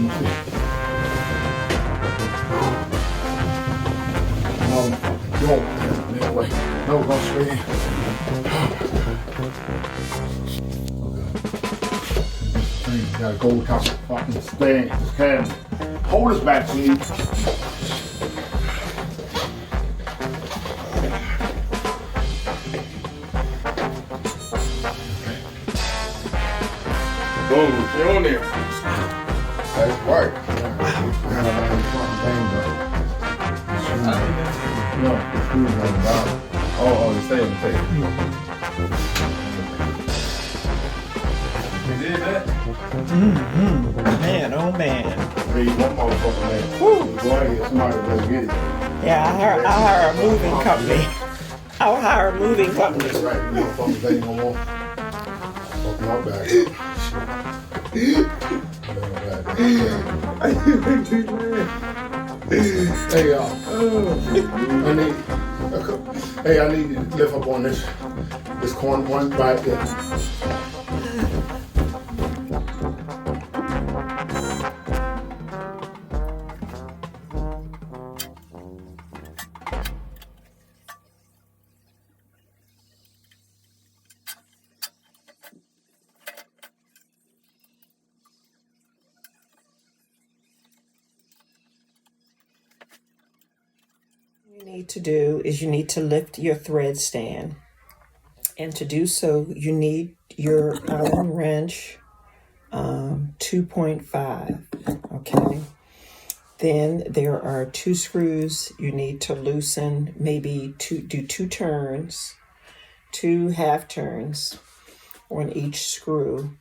Anyway, no, we're going straight in. Okay. Gotta go top fucking stand. Just can hold us back, please. Boom, you're on there. That's right. No, the screws on the bottom. Oh, the same. You did that? Man, oh man. Hey, one motherfucker, man. Woo! Go ahead and get somebody to go get it. Yeah, I'll hire a moving company. I'll hire a moving company. That's right. You motherfuckers ain't no more. Fuck my back. Hey, y'all. I need you to lift up on this corner one right there. You need to do is you need to lift your thread stand, and to do so you need your Allen wrench 2.5. Okay, then there are 2 screws you need to loosen, maybe do 2 turns, 2 half turns on each screw,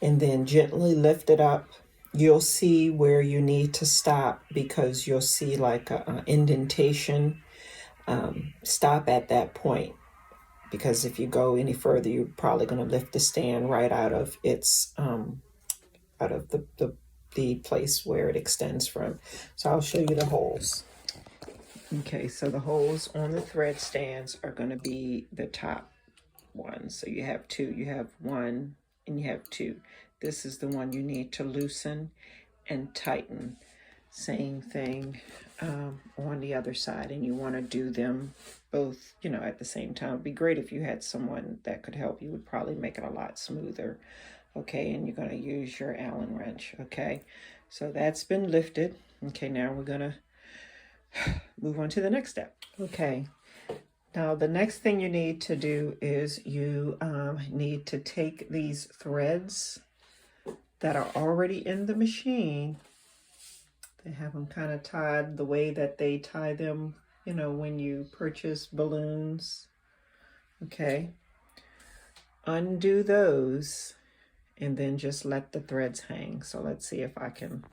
and then gently lift it up. You'll see where you need to stop because you'll see like a indentation. Stop at that point, because if you go any further, you're probably going to lift the stand right out of its out of the place where it extends from. So I'll show you the holes. Okay, so the holes on the thread stands are going to be the top ones. So you have 2. You have 1 and you have 2. This is the one you need to loosen and tighten. Same thing on the other side, and you want to do them both, at the same time. It'd be great if you had someone that could help. You would probably make it a lot smoother. Okay, and you're going to use your Allen wrench. Okay, so that's been lifted. Okay, now we're going to move on to the next step. Okay, now the next thing you need to do is you need to take these threads that are already in the machine. They have them kind of tied the way that they tie them, when you purchase balloons. Okay. Undo those and then just let the threads hang. So let's see if I can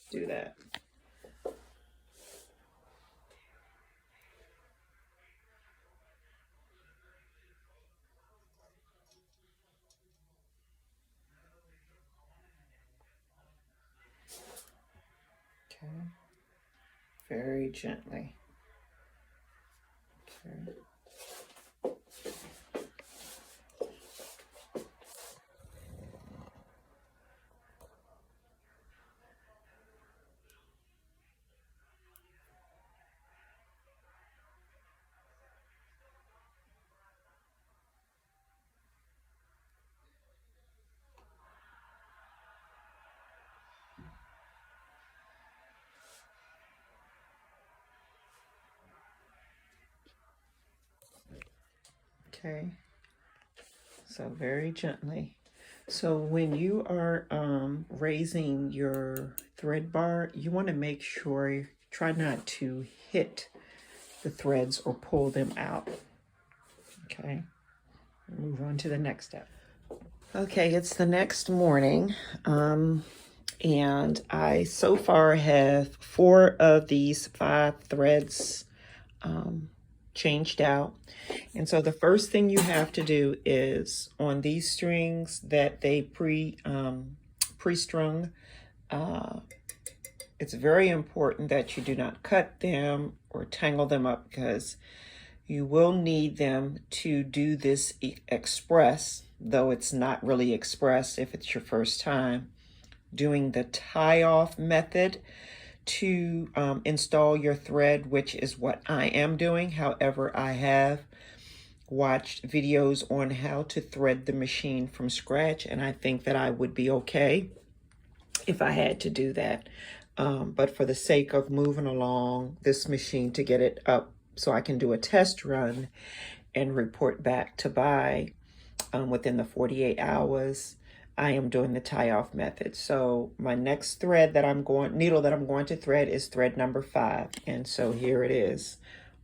do that. Okay. Very gently. Okay. Okay, so very gently. So when you are raising your thread bar, you want to make sure, try not to hit the threads or pull them out. Okay, move on to the next step. Okay, it's the next morning, and I so far have 4 of these 5 threads changed out. And so the first thing you have to do is on these strings that they pre-strung, it's very important that you do not cut them or tangle them up, because you will need them to do this express, though it's not really express if it's your first time. doing the tie-off method to install your thread, which is what I am doing. However, I have watched videos on how to thread the machine from scratch, and I think that I would be okay if I had to do that. But for the sake of moving along this machine to get it up so I can do a test run and report back to BAI within the 48 hours, I am doing the tie-off method. So my next thread that needle that I'm going to thread is thread number 5. And so here it is.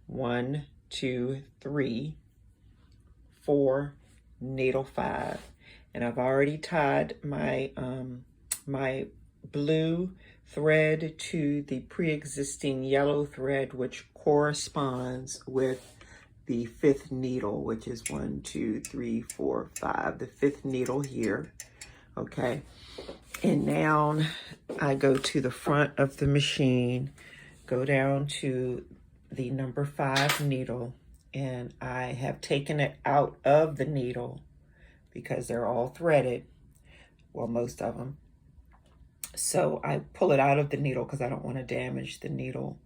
1, 2, 3, 4, needle 5. And I've already tied my my blue thread to the pre-existing yellow thread, which corresponds with the 5th needle, which is 1, 2, 3, 4, 5, the 5th needle here. Okay, and now I go to the front of the machine, go down to the number 5 needle, and I have taken it out of the needle because they're all threaded, well, most of them. So I pull it out of the needle because I don't want to damage the needle.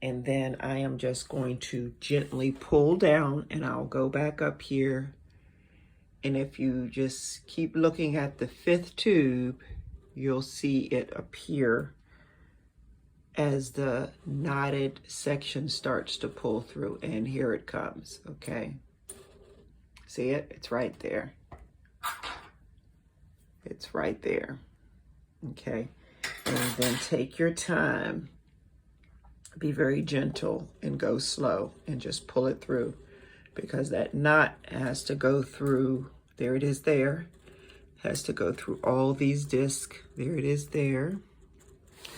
And then I am just going to gently pull down, and I'll go back up here. And if you just keep looking at the 5th tube, you'll see it appear as the knotted section starts to pull through. And here it comes, okay? See it? It's right there. It's right there, okay? And then take your time. Be very gentle and go slow and just pull it through, because that knot has to go through, there it is there, has to go through all these discs. There it is there,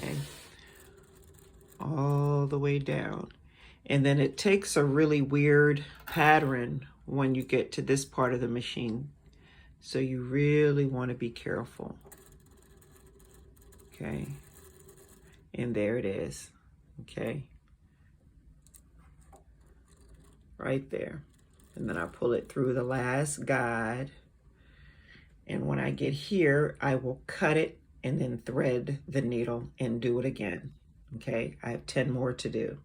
okay, all the way down. And then it takes a really weird pattern when you get to this part of the machine. So you really want to be careful, okay? And there it is, okay? Right there. And then I pull it through the last guide. And when I get here, I will cut it and then thread the needle and do it again. Okay, I have 10 more to do.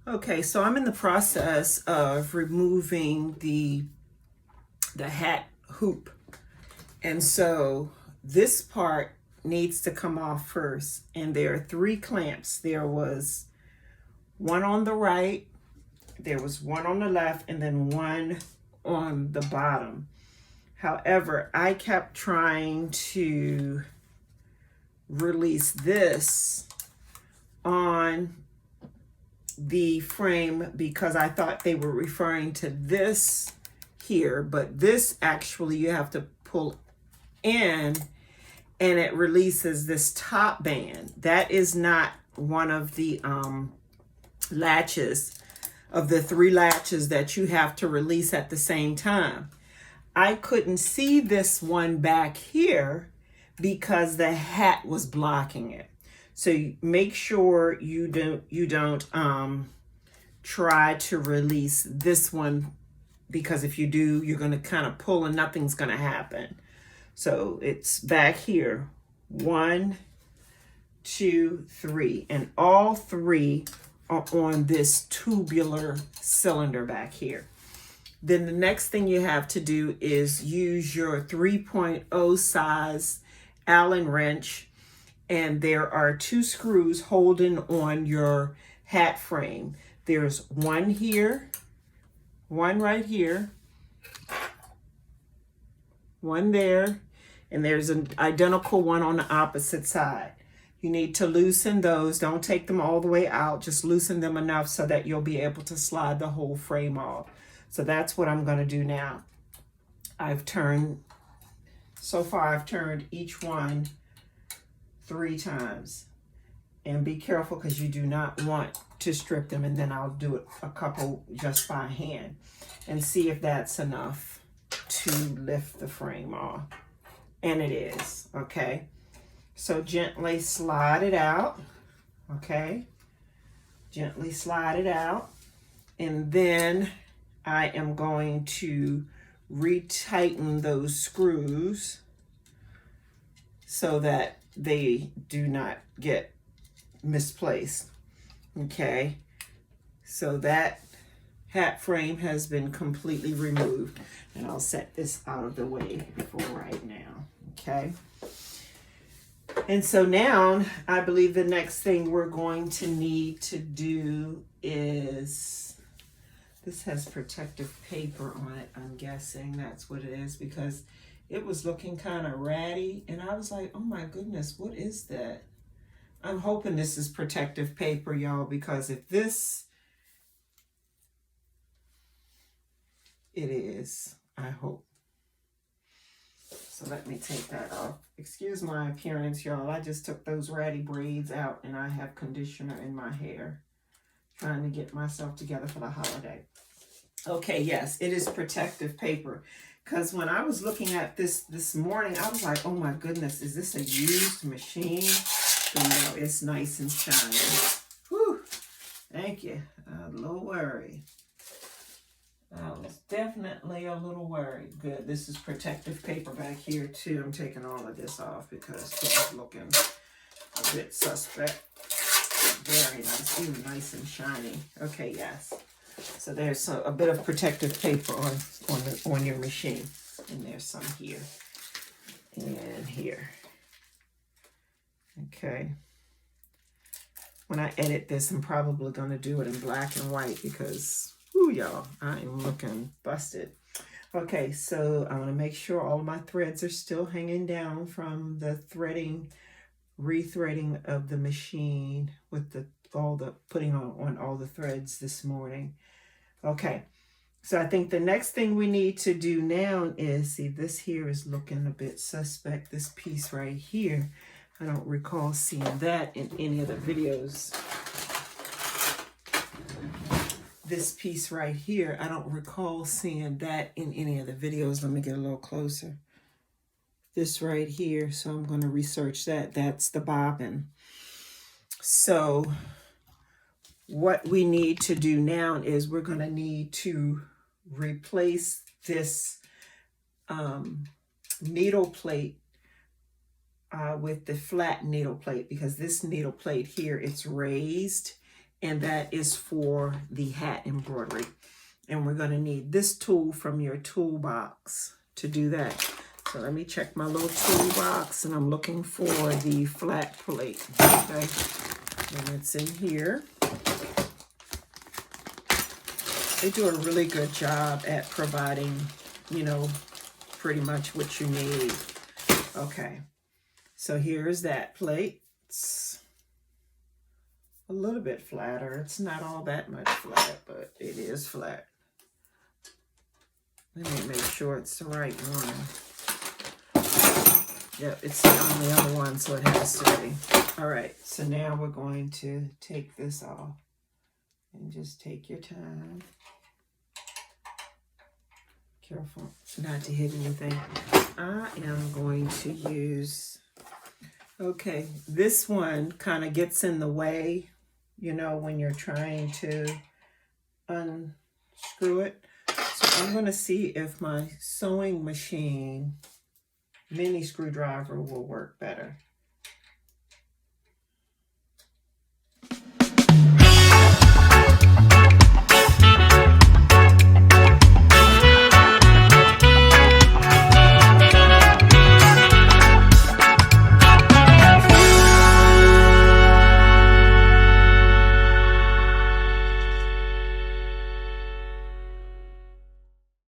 Okay, so I'm in the process of removing the hat hoop. And so this part needs to come off first. And there are 3 clamps. There was one on the right, there was one on the left, and then one on the bottom. However, I kept trying to release this on the frame because I thought they were referring to this here, but this actually you have to pull in and it releases this top band. That is not one of the latches, of the 3 latches that you have to release at the same time. I couldn't see this one back here because the hat was blocking it. So make sure you don't try to release this one, because if you do, you're going to kind of pull and nothing's going to happen. So it's back here. 1, 2, 3, and all 3 are on this tubular cylinder back here. Then the next thing you have to do is use your 3.0 size Allen wrench, and there are 2 screws holding on your hat frame. There's one here, one right here, one there, and there's an identical one on the opposite side. You need to loosen those. Don't take them all the way out. Just loosen them enough so that you'll be able to slide the whole frame off. So that's what I'm going to do now. So far I've turned each one 3 times. And be careful because you do not want to strip them, and then I'll do it a couple just by hand and see if that's enough to lift the frame off. And it is, okay? So gently slide it out, okay? Gently slide it out. And then I am going to retighten those screws so that they do not get misplaced. Okay, so that hat frame has been completely removed, and I'll set this out of the way for right now. Okay, and so now I believe the next thing we're going to need to do is, this has protective paper on it. I'm guessing that's what it is because it was looking kind of ratty, and I was like, oh my goodness, what is that? I'm hoping this is protective paper, y'all, because if this, it is, I hope. So let me take that off. Excuse my appearance, y'all. I just took those ratty braids out and I have conditioner in my hair. Trying to get myself together for the holiday. Okay, yes, it is protective paper. Because when I was looking at this morning, I was like, oh my goodness, is this a used machine? You know, it's nice and shiny. Whew. Thank you. A little worried. I was definitely a little worried. Good. This is protective paper back here too. I'm taking all of this off because it's looking a bit suspect. Very nice. Even nice and shiny. Okay, yes. So there's a bit of protective paper on your machine. And there's some here. And here. Okay. When I edit this, I'm probably going to do it in black and white because, whoo, y'all, I am looking busted. Okay, so I want to make sure all of my threads are still hanging down from the rethreading of the machine with putting on all the threads this morning. Okay, so I think the next thing we need to do now is, see, this here is looking a bit suspect. This piece right here, I don't recall seeing that in any of the videos. This piece right here, I don't recall seeing that in any of the videos. Let me get a little closer. This right here, so I'm going to research that. That's the bobbin. So what we need to do now is we're going to need to replace this needle plate with the flat needle plate, because this needle plate here, it's raised, and that is for the hat embroidery. And we're going to need this tool from your toolbox to do that. So let me check my little toolbox, and I'm looking for the flat plate. Okay, and it's in here. They do a really good job at providing, you know, pretty much what you need. Okay. So here's that plate. It's a little bit flatter. It's not all that much flat, but it is flat. Let me make sure it's the right one. Yep, it's the only other one, so it has to be. All right, so now we're going to take this off. And just take your time. Careful not to hit anything. I am going to use... Okay, this one kind of gets in the way, you know, when you're trying to unscrew it. So I'm going to see if my sewing machine mini screwdriver will work better.